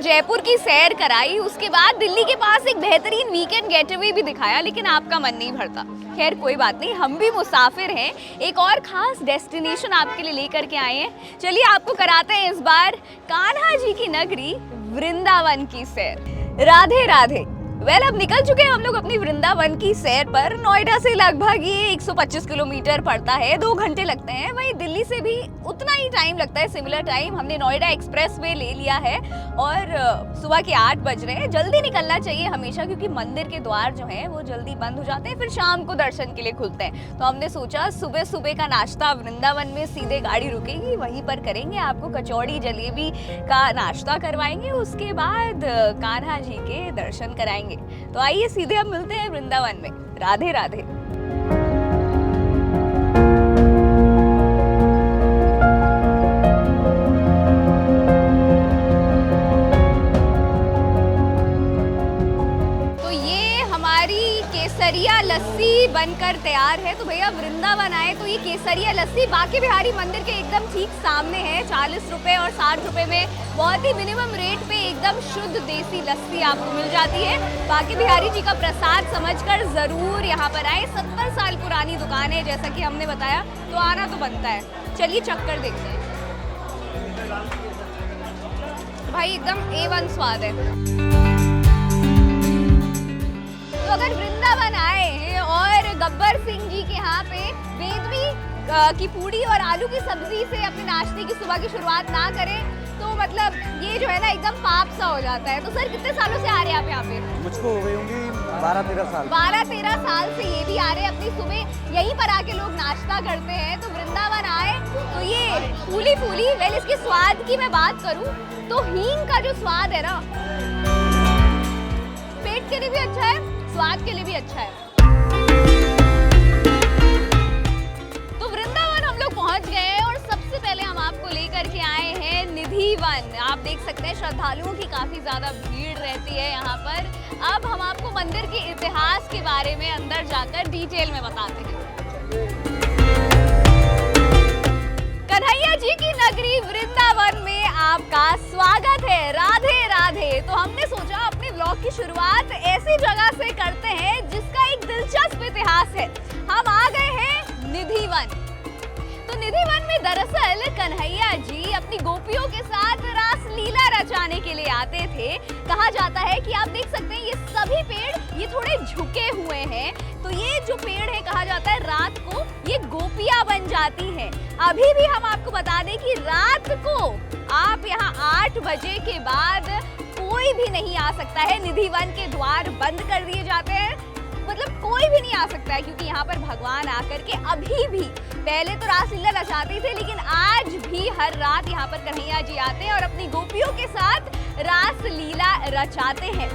जयपुर की सैर कराई, उसके बाद दिल्ली के पास एक बेहतरीन वीकेंड गेटअवे भी दिखाया, लेकिन आपका मन नहीं भरता। खैर कोई बात नहीं, हम भी मुसाफिर हैं, एक और खास डेस्टिनेशन आपके लिए लेकर के आए हैं। चलिए आपको कराते हैं इस बार कान्हा जी की नगरी वृंदावन की सैर। राधे राधे। अब निकल चुके हैं हम लोग अपनी वृंदावन की सैर पर। नोएडा से लगभग ये 125 किलोमीटर पड़ता है, 2 घंटे लगते हैं। वहीं दिल्ली से भी उतना ही टाइम लगता है, सिमिलर टाइम। हमने नोएडा एक्सप्रेस वे ले लिया है और सुबह के 8 बज रहे हैं। जल्दी निकलना चाहिए हमेशा, क्योंकि मंदिर के द्वार जो हैं वो जल्दी बंद हो जाते हैं, फिर शाम को दर्शन के लिए खुलते हैं। तो हमने सोचा सुबह सुबह का नाश्ता वृंदावन में सीधे गाड़ी रुकेगी, वहीं पर करेंगे। आपको कचौड़ी जलेबी का नाश्ता करवाएंगे, उसके बाद कान्हा जी के दर्शन कराएंगे। तो आइए सीधे अब मिलते हैं वृंदावन में। राधे राधे। तो ये हमारी केसरिया लस्सी बनकर तैयार है। तो भैया वृंदावन आए तो ये केसरिया लस्सी बांके बिहारी मंदिर के एकदम ठीक सामने है। 40 रुपए और 60 रुपए में बहुत ही मिनिमम रेट पे एकदम शुद्ध देसी लस्सी आपको मिल जाती है। बांके बिहारी जी का प्रसाद समझकर जरूर यहाँ पर आए। 70 साल पुरानी दुकान है, जैसा कि हमने बताया, तो आना तो बनता है। चलिए चक्कर देखते हैं। भाई एकदम A1 स्वाद है। तो अगर वृंदावन आए हैं और गब्बर सिंह जी के यहाँ पे वेदवी की पूड़ी और आलू की सब्जी से अपने नाश्ते की सुबह की शुरुआत ना करें तो मतलब ये जो है ना एकदम पाप सा हो जाता है। तो सर कितने सालों से आ रहे हैं आप यहाँ पे? मुझको हो गई होंगी 12-13 साल। 12-13 साल से ये भी आ रहे हैं। अपनी सुबह यहीं पर आके लोग नाश्ता करते हैं। तो वृंदावन आए तो ये फूली फूली इसके स्वाद की मैं बात करूँ तो हींग का जो स्वाद है ना, पेट के लिए भी अच्छा है, स्वाद के लिए भी अच्छा है। तो वृंदावन हम लोग पहुंच गए हैं और सबसे पहले हम आपको लेकर के आए हैं निधि वन। आप देख सकते हैं श्रद्धालुओं की काफी ज्यादा भीड़ रहती है यहाँ पर। अब हम आपको मंदिर के इतिहास के बारे में अंदर जाकर डिटेल में बताते हैं। कन्हैया जी की नगरी वृंदावन में आपका स्वागत है। राधे राधे। तो हमने सोचा अपने व्लॉग की शुरुआत ऐसी जगह से करते हैं जिसका एक दिलचस्प इतिहास है। हम आ गए हैं निधि वन। तो निधि वन में दरअसल कन्हैया जी अपनी गोपियों के साथ रास लीला रचाने के लिए आते थे। कहा जाता है कि आप देख सकते हैं ये सभी पेड़ ये थोड़े झुके हुए हैं। तो ये जो पेड़ है कहा जाता है रात को ये गोपियां बन जाती हैं। अभी भी हम आपको बता दें कि रात को आप यहाँ 8 बजे के बाद कोई भी नहीं आ सकता है। निधि वन के द्वार बंद कर दिए जाते हैं, मतलब कोई भी नहीं आ सकता है, क्योंकि यहाँ पर भगवान आकर के अभी भी, पहले तो रासलीला रचाते थे लेकिन आज भी हर रात यहाँ पर कन्हैया जी आते हैं और अपनी गोपियों के साथ रासलीला रचाते हैं।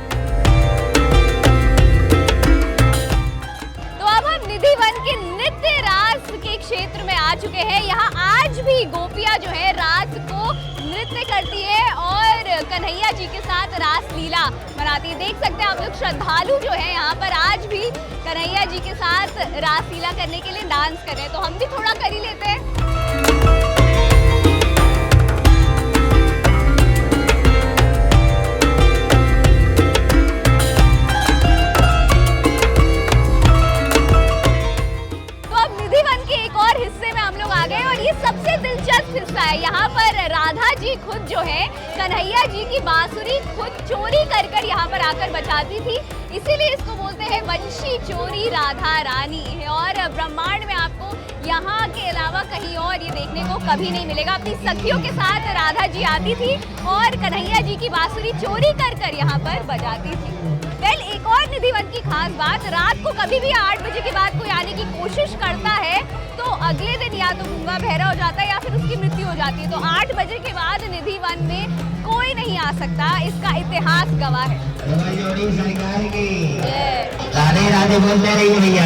तो अब हम निधि वन के नृत्य रास के क्षेत्र में आ चुके हैं। यहाँ आज भी गोपियां जो है रात को नृत्य करती है और कन्हैया जी के साथ रासलीला मनाती है। देख सकते हैं आप लोग श्रद्धालु जो है यहाँ पर आज भी कन्हैया जी के साथ रासलीला करने के लिए डांस कर रहे हैं। तो हम भी थोड़ा कर ही लेते हैं। सबसे दिलचस्प हिस्सा है, यहाँ पर राधा जी खुद जो है कन्हैया जी की बांसुरी खुद चोरी कर कर यहाँ पर आकर बजाती थी, इसीलिए इसको बोलते हैं वंशी चोरी राधा रानी। और ब्रह्मांड में आपको यहाँ के अलावा कहीं और ये देखने को कभी नहीं मिलेगा। अपनी सखियों के साथ राधा जी आती थी और कन्हैया जी की बांसुरी चोरी कर कर यहाँ पर बजाती थी। एक और निधि वन की खास बात, रात को कभी भी 8 बजे के बाद कोई आने की कोशिश करता है तो अगले दिन या तो गूंगा बहरा हो जाता है या फिर उसकी मृत्यु हो जाती है। तो 8 बजे के बाद निधि वन में कोई नहीं आ सकता, इसका इतिहास गवाह है। राधे राधे बोलते रहिए भैया,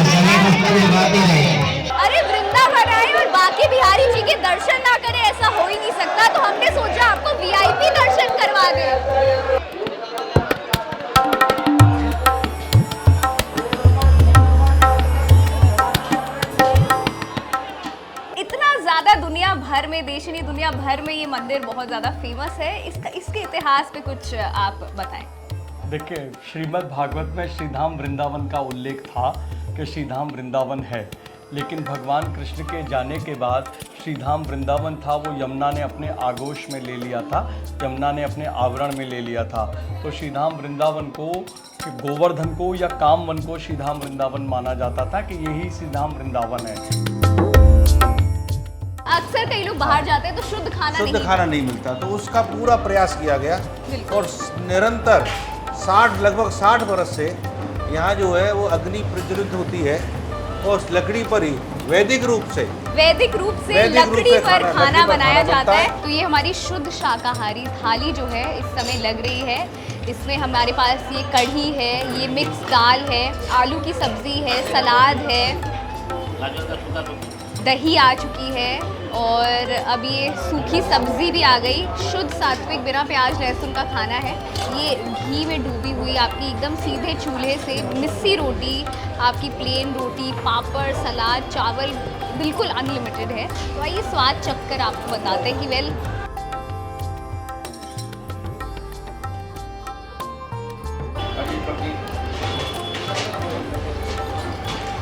अरे वृंदावन आए और बांके बिहारी जी के दर्शन ना करें, ऐसा हो ही नहीं सकता। तो हमने सोचा आपको VIP दर्शन करवा दें। दुनिया भर में, देश नहीं दुनिया भर में ये मंदिर बहुत ज़्यादा फेमस है। इसका इसके इतिहास पे कुछ आप बताएं। देखिए, श्रीमद् भागवत में श्रीधाम वृंदावन का उल्लेख था कि श्रीधाम वृंदावन है, लेकिन भगवान कृष्ण के जाने के बाद श्रीधाम वृंदावन था वो यमुना ने अपने आगोश में ले लिया था, यमुना ने अपने आवरण में ले लिया था। तो श्रीधाम वृंदावन को, गोवर्धन को या कामवन को श्रीधाम वृंदावन माना जाता था कि यही श्रीधाम वृंदावन है। अक्सर कई लोग बाहर जाते हैं तो शुद्ध खाना नहीं मिलता, तो उसका पूरा प्रयास किया गया और निरंतर लगभग 60 बरस से यहाँ जो है वो अग्नि प्रज्वलित होती है और लकड़ी पर ही वैदिक रूप से लकड़ी पर खाना बनाया जाता है। तो ये हमारी शुद्ध शाकाहारी थाली जो है इस समय लग रही है। इसमें हमारे पास ये कढ़ी है, ये मिक्स दाल है, आलू की सब्जी है, सलाद है, दही आ चुकी है और अब ये सूखी सब्जी भी आ गई। शुद्ध सात्विक बिना प्याज लहसुन का खाना है। ये घी में डूबी हुई आपकी एकदम सीधे चूल्हे से मिस्सी रोटी, आपकी प्लेन रोटी, पापड़, सलाद, चावल बिल्कुल अनलिमिटेड है। तो आइए स्वाद चखकर आपको बताते हैं कि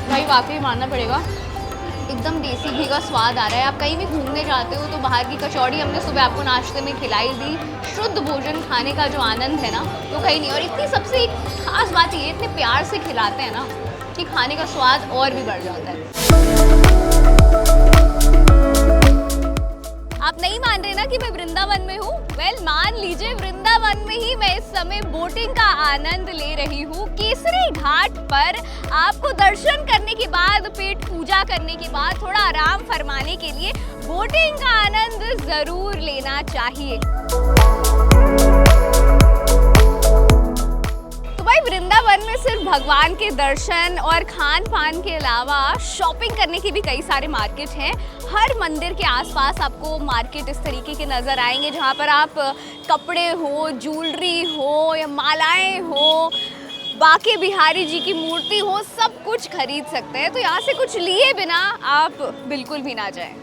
भाई वाकई मानना पड़ेगा, एकदम देसी घी का स्वाद आ रहा है। आप कहीं भी घूमने जाते हो तो बाहर की कचौड़ी हमने सुबह आपको नाश्ते में खिलाई दी। शुद्ध भोजन खाने का जो आनंद है ना वो कहीं नहीं। और इतनी सबसे खास बात ये, इतने प्यार से खिलाते हैं ना कि खाने का स्वाद और भी बढ़ जाता है। आप नहीं मान रहे ना कि मैं वृंदावन में हूँ? मान लीजिए वृंदावन में ही मैं इस समय बोटिंग का आनंद ले रही हूँ। केसरी घाट पर आपको दर्शन करने के बाद, पेट पूजा करने के बाद थोड़ा आराम फरमाने के लिए बोटिंग का आनंद जरूर लेना चाहिए। वृंदावन में सिर्फ भगवान के दर्शन और खान पान के अलावा शॉपिंग करने के भी कई सारे मार्केट हैं। हर मंदिर के आसपास आपको मार्केट इस तरीके के नज़र आएंगे जहाँ पर आप कपड़े हो, ज्वेलरी हो या मालाएं हो, बाके बिहारी जी की मूर्ति हो, सब कुछ खरीद सकते हैं। तो यहाँ से कुछ लिए बिना आप बिल्कुल भी ना जाएं।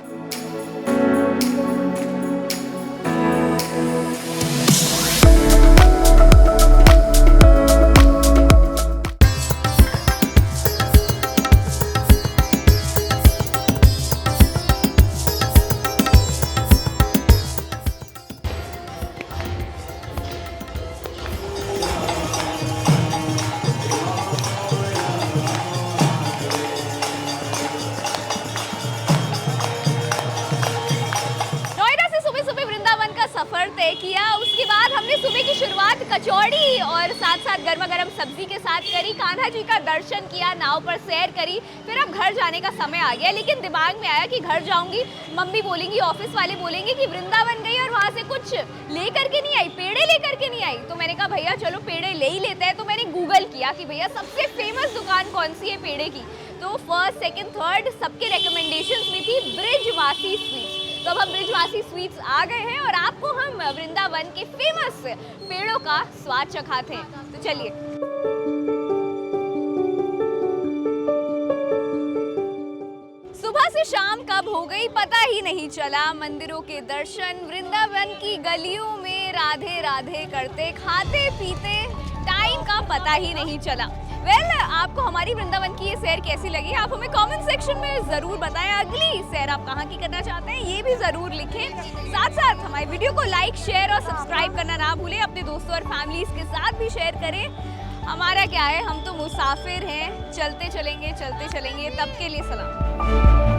तय किया, उसके बाद हमने सुबह की शुरुआत कचौड़ी और साथ साथ गर्मा गर्म सब्जी के साथ करी, कान्हा जी का दर्शन किया, नाव पर सैर करी। फिर अब घर जाने का समय आ गया, लेकिन दिमाग में आया कि घर जाऊंगी, मम्मी बोलेंगी, ऑफिस वाले बोलेंगे कि वृंदावन गई और वहाँ से कुछ लेकर के नहीं आई, पेड़े लेकर के नहीं आई। तो मैंने कहा भैया चलो पेड़े ले ही लेते हैं। तो मैंने गूगल किया कि भैया सबसे फेमस दुकान कौन सी है पेड़े की। तो फर्स्ट, सेकेंड, थर्ड सबके रिकमेंडेशंस में थी ब्रिजवासी स्वीट्स। तो अब हम ब्रिजवासी स्वीट्स आ गए हैं और आपको हम वृंदावन के फेमस पेड़ों का स्वाद चखाते हैं। तो चलिए। सुबह से शाम कब हो गई पता ही नहीं चला। मंदिरों के दर्शन, वृंदावन की गलियों में राधे राधे करते, खाते पीते टाइम का पता ही नहीं चला। आपको हमारी वृंदावन की ये सैर कैसी लगी आप हमें कमेंट सेक्शन में ज़रूर बताएं। अगली सैर आप कहाँ की करना चाहते हैं ये भी ज़रूर लिखें। साथ साथ हमारे वीडियो को लाइक, शेयर और सब्सक्राइब करना ना भूलें। अपने दोस्तों और फैमिलीज के साथ भी शेयर करें। हमारा क्या है, हम तो मुसाफिर हैं, चलते चलेंगे तब के लिए सलाम।